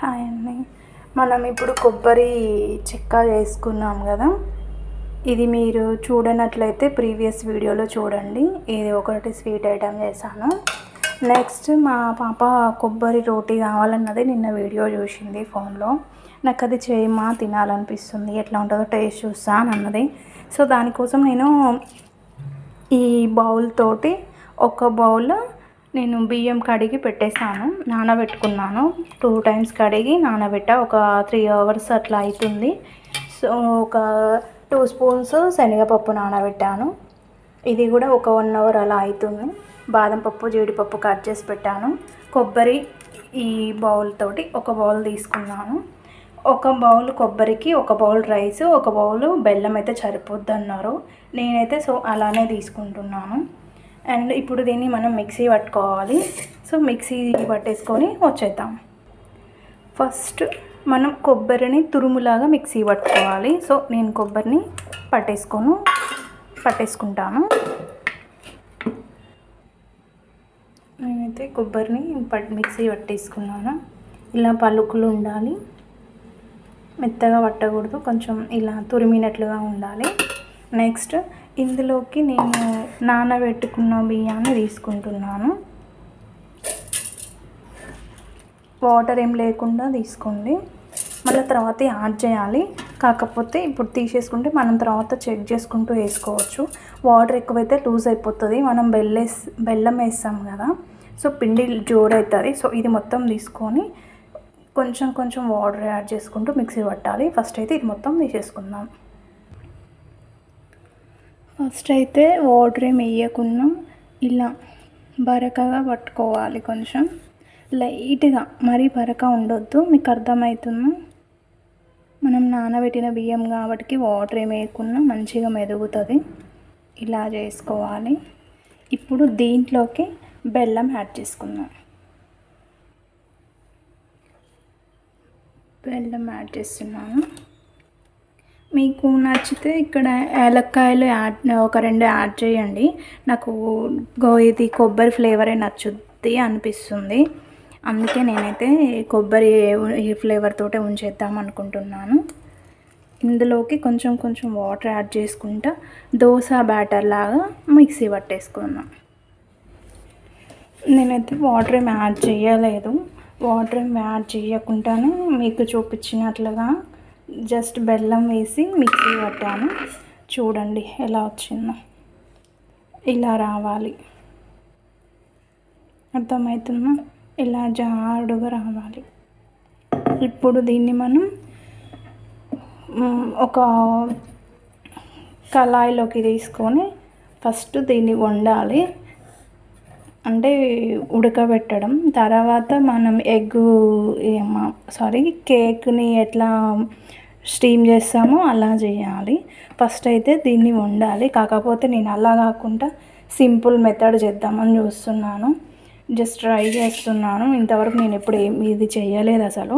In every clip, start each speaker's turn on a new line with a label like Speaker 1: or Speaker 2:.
Speaker 1: Hi అండి. మనం ఇప్పుడు కొబ్బరి చిక్క చేసుకున్నాం కదా. ఇది మీరు చూడనట్లయితే ప్రీవియస్ వీడియోలో చూడండి. ఇది ఒకటి స్వీట్ ఐటెం చేశాను. నెక్స్ట్ మా పాప కొబ్బరి రోటీ కావాలన్నది నిన్న వీడియో చూసింది ఫోన్లో. నాకు అది చేయమా, తినాలనిపిస్తుంది, ఎట్లా ఉంటుందో టేస్ట్ చూస్తా అని అన్నది. సో దానికోసం నేను ఈ బౌల్ తోటి ఒక బౌల్ నేను బియ్యం కడిగి పెట్టేసాను, నానబెట్టుకున్నాను. 2 times కడిగి నానబెట్టా. ఒక 3 hours అట్లా అవుతుంది. సో ఒక 2 spoons శనగపప్పు నానబెట్టాను. ఇది కూడా ఒక 1 hour అలా అవుతుంది. బాదం పప్పు, జీడిపప్పు కట్ చేసి పెట్టాను. కొబ్బరి ఈ బౌల్ తోటి ఒక బౌల్ తీసుకున్నాను. ఒక బౌల్ కొబ్బరికి, ఒక బౌల్ రైస్, ఒక బౌల్ బెల్లం అయితే సరిపోద్ది అన్నారు. నేనైతే సో అలానే తీసుకుంటున్నాను. అండ్ ఇప్పుడు దీన్ని మనం మిక్సీ పట్టుకోవాలి. సో మిక్సీ పట్టేసుకొని వచ్చేద్దాం. ఫస్ట్ మనం కొబ్బరిని తురుములాగా మిక్సీ పట్టుకోవాలి. సో నేను కొబ్బరిని పట్టేసుకుంటాను. నేనైతే కొబ్బరిని మిక్సీ పట్టేసుకున్నాను. ఇలా పలుకులు ఉండాలి, మెత్తగా పట్టకూడదు, కొంచెం ఇలా తురిమినట్లుగా ఉండాలి. నెక్స్ట్ ఇందులోకి నేను నానబెట్టుకున్న బియ్యాన్ని తీసుకుంటున్నాను. వాటర్ ఏం లేకుండా తీసుకోండి, మళ్ళీ తర్వాత యాడ్ చేయాలి. కాకపోతే ఇప్పుడు తీసేసుకుంటే మనం తర్వాత చెక్ చేసుకుంటూ వేసుకోవచ్చు. వాటర్ ఎక్కువైతే లూజ్ అయిపోతుంది. మనం బెల్లం వేస్తాం కదా, సో పిండి జోడవుతుంది. సో ఇది మొత్తం తీసుకొని కొంచెం కొంచెం వాటర్ యాడ్ చేసుకుంటూ మిక్సీ పట్టాలి. ఫస్ట్ అయితే ఇది మొత్తం తీసేసుకుందాం. ఫస్ట్ అయితే వాటర్ ఏమి వేయకుండా ఇలా బరకగా పట్టుకోవాలి. కొంచెం లైట్గా, మరీ బరక ఉండొద్దు. మీకు అర్థమవుతుందా? మనం నానబెట్టిన బియ్యం కాబట్టి వాటర్ ఏమి వేయకుండా మంచిగా మెదుగుతుంది. ఇలా చేసుకోవాలి. ఇప్పుడు దీంట్లోకి బెల్లం యాడ్ చేసుకుందాం. బెల్లం యాడ్ చేస్తున్నాను. మీకు నచ్చితే ఇక్కడ ఏలక్కాయలు ఒక 2 యాడ్ చేయండి. నాకు ఇది కొబ్బరి ఫ్లేవరే నచ్చుద్ది అనిపిస్తుంది, అందుకే నేనైతే కొబ్బరి ఈ ఫ్లేవర్ తోటే ఉంచేద్దాం అనుకుంటున్నాను. ఇందులోకి కొంచెం కొంచెం వాటర్ యాడ్ చేసుకుంటా దోశ బ్యాటర్ లాగా మిక్సీ పట్టేసుకున్నాం. నేనైతే వాటర్ ఏమి యాడ్ చేయలేదు. వాటర్ ఏమి యాడ్ చేయకుండానే మీకు చూపించినట్లుగా జస్ట్ బెల్లం వేసి మిక్సీ పట్టాను. చూడండి ఎలా వచ్చిందో. ఇలా రావాలి, అర్థమవుతుందా? ఇలా జారుడుగా రావాలి. ఇప్పుడు దీన్ని మనం ఒక కళాయిలోకి తీసుకొని ఫస్ట్ దీన్ని వండాలి, అంటే ఉడకబెట్టడం. తర్వాత మనం కేక్ని ఎట్లా స్టీమ్ చేస్తామో అలా చేయాలి. ఫస్ట్ అయితే దీన్ని వండాలి. కాకపోతే నేను అలా కాకుండా సింపుల్ మెథడ్ చేద్దామని చూస్తున్నాను, జస్ట్ ట్రై చేస్తున్నాను. ఇంతవరకు నేను ఎప్పుడు ఇది చేయలేదు అసలు.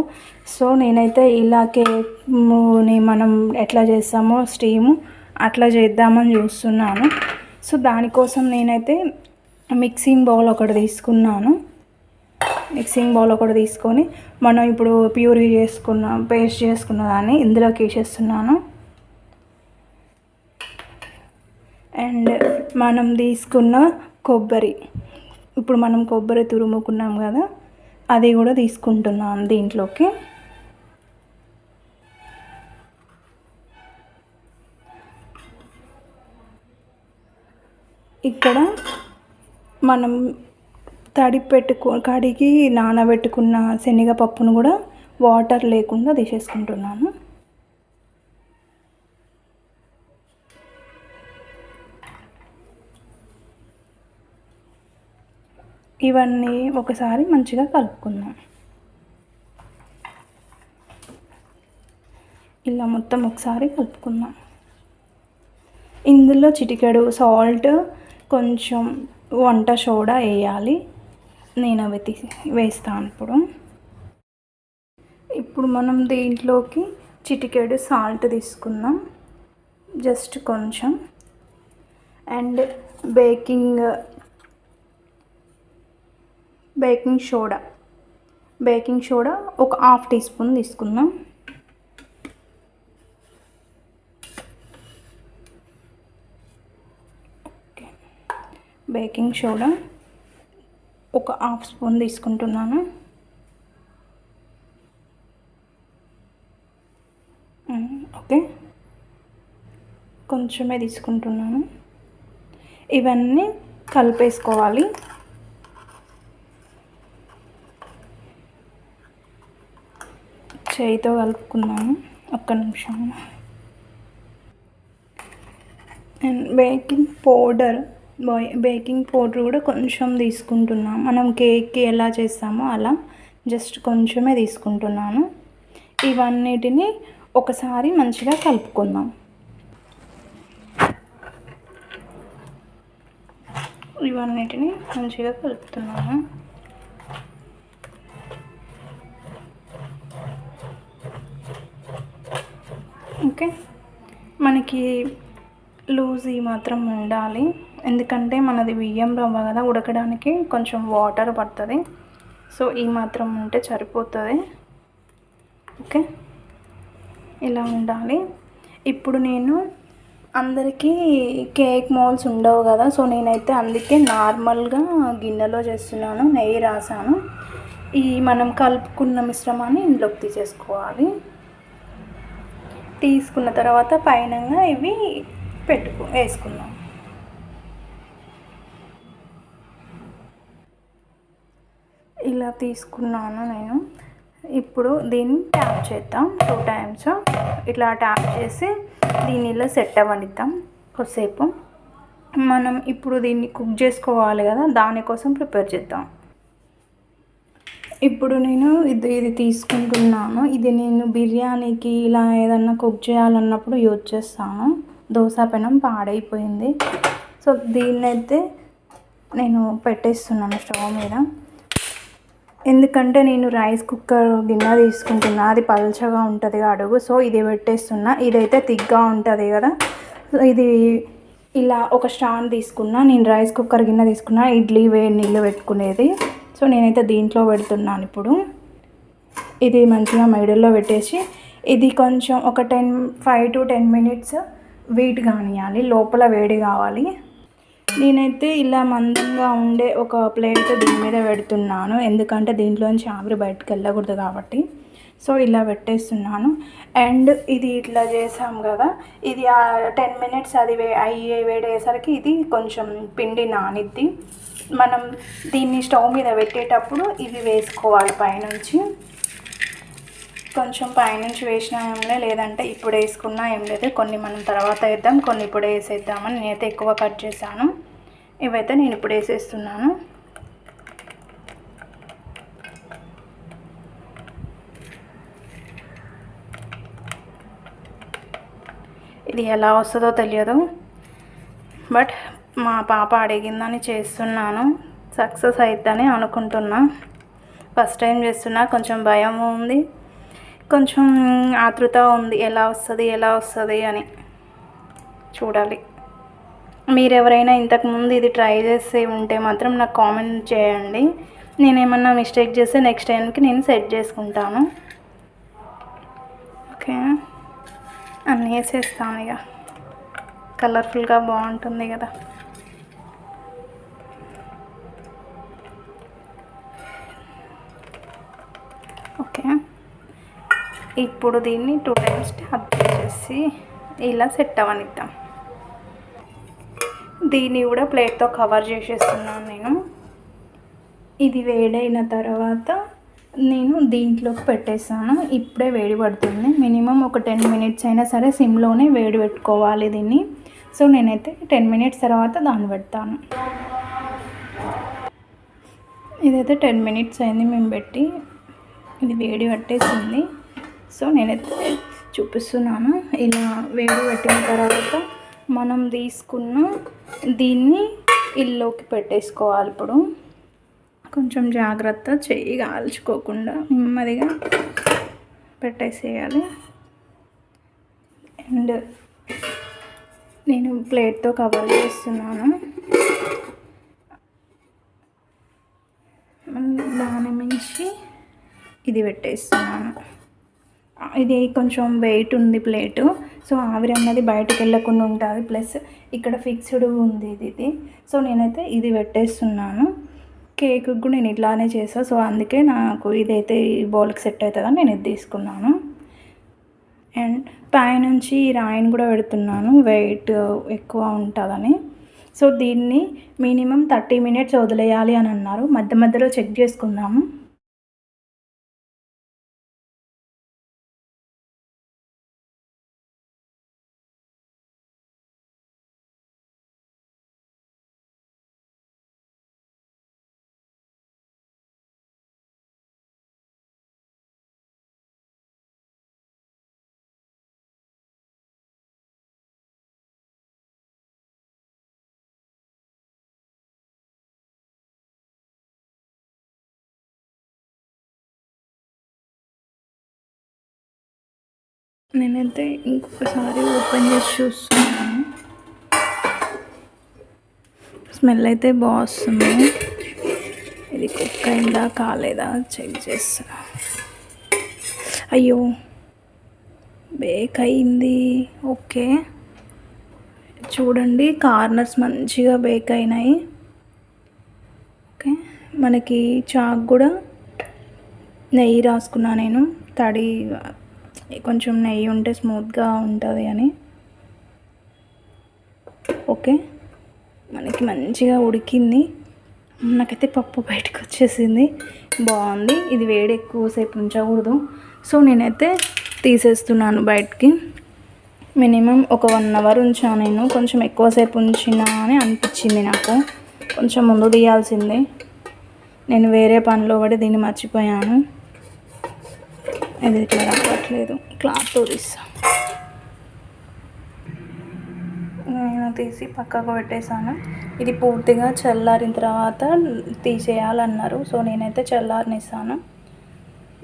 Speaker 1: సో నేనైతే ఇలా కేక్ని మనం ఎట్లా చేస్తామో స్టీము అట్లా చేద్దామని చూస్తున్నాను. సో దానికోసం నేనైతే మిక్సింగ్ బౌల్ ఒకటి తీసుకొని మనం ఇప్పుడు ప్యూరీ పేస్ట్ చేసుకున్న దాన్ని ఇందులోకి వేసేస్తున్నాను. అండ్ మనం తీసుకున్న కొబ్బరి, ఇప్పుడు మనం కొబ్బరి తురుముకున్నాం కదా, అది కూడా తీసుకుంటున్నాను దీంట్లోకి. ఇక్కడ మనం కడిగి నానబెట్టుకున్న శనగపప్పును కూడా వాటర్ లేకుండా తీసేసుకుంటున్నాను. ఇవన్నీ ఒకసారి మంచిగా కలుపుకుందాం. ఇలా మొత్తం ఒకసారి కలుపుకుందాం. ఇందులో చిటికెడు సాల్ట్, కొంచెం వంట సోడా వేయాలి. నేను అవి వేస్తాను. ఇప్పుడు మనం దీంట్లోకి చిటికెడు సాల్ట్ తీసుకుందాం, జస్ట్ కొంచెం. And baking soda baking soda ఒక హాఫ్ టీ స్పూన్ తీసుకుందాం. ఓకే, బేకింగ్ సోడా ఒక హాఫ్ స్పూన్ తీసుకుంటున్నాను. ఓకే, కొంచెమే తీసుకుంటున్నాను. ఇవన్నీ కలిపేసుకోవాలి. చేయితో కలుపుకున్నాను. ఒక్క నిమిషం. అండ్ బేకింగ్ పౌడర్ కూడా కొంచెం తీసుకుంటున్నాను. మనం కేక్కి ఎలా చేస్తామో అలా జస్ట్ కొంచెమే తీసుకుంటున్నాను. ఇవన్నిటిని ఒకసారి మంచిగా కలుపుకుందాం. ఇవన్నిటిని మంచిగా కలుపుతున్నాను. ఓకే, మనకి లూజ్ ఈ మాత్రం ఉండాలి. ఎందుకంటే మనది బియ్యం రవ్వ కదా, ఉడకడానికి కొంచెం వాటర్ పడుతుంది. సో ఈ మాత్రం ఉంటే సరిపోతుంది. ఓకే, ఇలా ఉండాలి. ఇప్పుడు నేను అందరికీ కేక్ మోల్స్ ఉండవు కదా, సో నేనైతే అందుకే నార్మల్గా గిన్నెలో చేస్తున్నాను. నెయ్యి రాసాను. ఈ మనం కలుపుకున్న మిశ్రమాన్ని ఇందులోకి తీసేసుకోవాలి. తీసుకున్న తర్వాత పైనంగా ఇవి వేసుకుందాం. ఇలా తీసుకున్నాను నేను. ఇప్పుడు దీన్ని ట్యాప్ చేద్దాం 2 times. ఇట్లా ట్యాప్ చేసి దీన్ని ఇలా సెట్ అవ్వనిద్దాం కొద్దిసేపు. మనం ఇప్పుడు దీన్ని కుక్ చేసుకోవాలి కదా, దానికోసం ప్రిపేర్ చేద్దాం. ఇప్పుడు నేను ఇది తీసుకుంటున్నాను. ఇది నేను బిర్యానీకి ఇలా ఏదన్నా కుక్ చేయాలన్నప్పుడు యూజ్ చేస్తాను. దోశ పెనం పాడైపోయింది, సో దీన్నైతే నేను పెట్టేస్తున్నాను స్టవ్ మీద. ఎందుకంటే నేను రైస్ కుక్కర్ గిన్నె తీసుకుంటున్నా, అది పల్చగా ఉంటుంది అడుగు. సో ఇది పెట్టేస్తున్నా. ఇదైతే తిగ్గా ఉంటుంది కదా, ఇది ఇలా ఒక స్టాండ్ తీసుకున్నా. నేను రైస్ కుక్కర్ గిన్నె తీసుకున్నా, ఇడ్లీ వేడి నీళ్ళు పెట్టుకునేది. సో నేనైతే దీంట్లో పెడుతున్నాను. ఇప్పుడు ఇది మంచిగా మైడల్లో పెట్టేసి ఇది కొంచెం ఒక 5 to 10 minutes వీట్ కానియాలి, లోపల వేడి కావాలి. నేనైతే ఇలా మందంగా ఉండే ఒక ప్లేట్ దీని మీద పెడుతున్నాను, ఎందుకంటే దీంట్లోంచి ఆవిరి బయటకు వెళ్ళకూడదు కాబట్టి. సో ఇలా పెట్టేస్తున్నాను. అండ్ ఇది ఇట్లా చేసాం కదా, ఇది 10 minutes అది వేడేసరికి ఇది కొంచెం పిండి నానిద్ది. మనం దీన్ని స్టవ్ మీద పెట్టేటప్పుడు ఇవి వేసుకోవాలి పైనుంచి. కొంచెం పైనుంచి వేసినా ఏం లేదంటే ఇప్పుడు వేసుకున్నా ఏం లేదు. కొన్ని మనం తర్వాత వేద్దాం, కొన్ని ఇప్పుడు వేసేద్దామని నేనైతే ఎక్కువ కట్ చేశాను. ఇవైతే నేను ఇప్పుడు వేసేస్తున్నాను. ఇది ఎలా వస్తుందో తెలియదు, బట్ మా పాప అడిగిందని చేస్తున్నాను. సక్సెస్ అవుతుందని అనుకుంటున్నా. ఫస్ట్ టైం చేస్తున్నా, కొంచెం భయం ఉంది, కొంచెం ఆతృత ఉంది. ఎలా వస్తుంది అని చూడాలి. మీరు ఎవరైనా ఇంతకుముందు ఇది ట్రై చేసి ఉంటే మాత్రం నాకు కామెంట్ చేయండి. నేనేమన్నా మిస్టేక్ చేస్తే నెక్స్ట్ టైంకి నేను సెట్ చేసుకుంటాను. ఓకే, అన్నీ వేసేస్తాను. ఇక కలర్ఫుల్గా బాగుంటుంది కదా. ఓకే, ఇప్పుడు దీన్ని 2 times ట్యాప్ చేసి ఇలా సెట్ అవ్వనిద్దాం. దీన్ని కూడా ప్లేట్తో కవర్ చేసేస్తున్నాను నేను. ఇది వేడైన తర్వాత నేను దీంట్లోకి పెట్టేసాను. ఇప్పుడే వేడి పడుతుంది. మినిమం ఒక 10 minutes అయినా సరే సిమ్లోనే వేడి పెట్టుకోవాలి దీన్ని. సో నేనైతే 10 minutes తర్వాత దాన్ని పెడతాను. ఇదైతే 10 minutes అయింది మేము పెట్టి, ఇది వేడి పట్టేసింది. సో నేనైతే చూపిస్తున్నాను. ఇలా వేడి పెట్టిన తర్వాత మనం తీసుకున్న దీన్ని ఇల్లోకి పెట్టేసుకోవాలి. ఇప్పుడు కొంచెం జాగ్రత్త, చెయ్యి కాల్చుకోకుండా నెమ్మదిగా పెట్టేసేయాలి. అండ్ నేను ప్లేట్తో కవర్ చేస్తున్నాను. దాని మించి ఇది పెట్టేస్తున్నాను. ఇది కొంచెం వెయిట్ ఉంది ప్లేటు, సో ఆవిరి అన్నది బయటకు వెళ్ళకుండా ఉంటుంది. ప్లస్ ఇక్కడ ఫిక్స్డ్ ఉంది ఇది. సో నేనైతే ఇది పెట్టేస్తున్నాను. కేక్ కూడా నేను ఇట్లానే చేస్తాను, సో అందుకే నాకు ఇదైతే ఈ బౌల్కి సెట్ అవుతుందని నేను ఇది తీసుకున్నాను. అండ్ పైనుంచి రాయిని కూడా పెడుతున్నాను, వెయిట్ ఎక్కువ ఉంటుందని. సో దీన్ని మినిమం 30 minutes వదిలేయాలి అని అన్నారు. మధ్య మధ్యలో చెక్ చేసుకుందాము. నేనైతే ఇంకొకసారి ఓపెన్ చేసి చూస్తున్నాను. స్మెల్ అయితే బాగా వస్తుంది. ఇది కుక్ అయిందా కాలేదా చెక్ చేస్తున్నా. అయ్యో, బేక్ అయింది. ఓకే, చూడండి కార్నర్స్ మంచిగా బేక్ అయినాయి. ఓకే, మనకి చాక్ కూడా నెయ్యి రాసుకున్నా నేను, తడి కొంచెం నెయ్యి ఉంటే స్మూత్గా ఉంటుంది అని. ఓకే, మనకి మంచిగా ఉడికింది. నాకైతే పప్పు బయటకు వచ్చేసింది, బాగుంది. ఇది వేడి ఎక్కువసేపు ఉంచకూడదు, సో నేనైతే తీసేస్తున్నాను బయటికి. మినిమం ఒక 1 hour ఉంచాను నేను. కొంచెం ఎక్కువసేపు ఉంచినా అని అనిపించింది నాకు, కొంచెం ముందు తీయాల్సిందే. నేను వేరే పనిలో పడి దీన్ని మర్చిపోయాను. ఇది ఇట్లా రావట్లేదు, క్లాత్తో తీస్తా. నేను తీసి పక్కకు పెట్టేశాను. ఇది పూర్తిగా చల్లారిన తర్వాత తీసేయాలన్నారు, సో నేనైతే చల్లారనిస్తాను.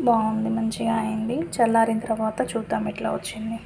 Speaker 1: బాగుంది, మంచిగా అయింది. చల్లారిన తర్వాత చూద్దాం ఎట్లా వచ్చింది.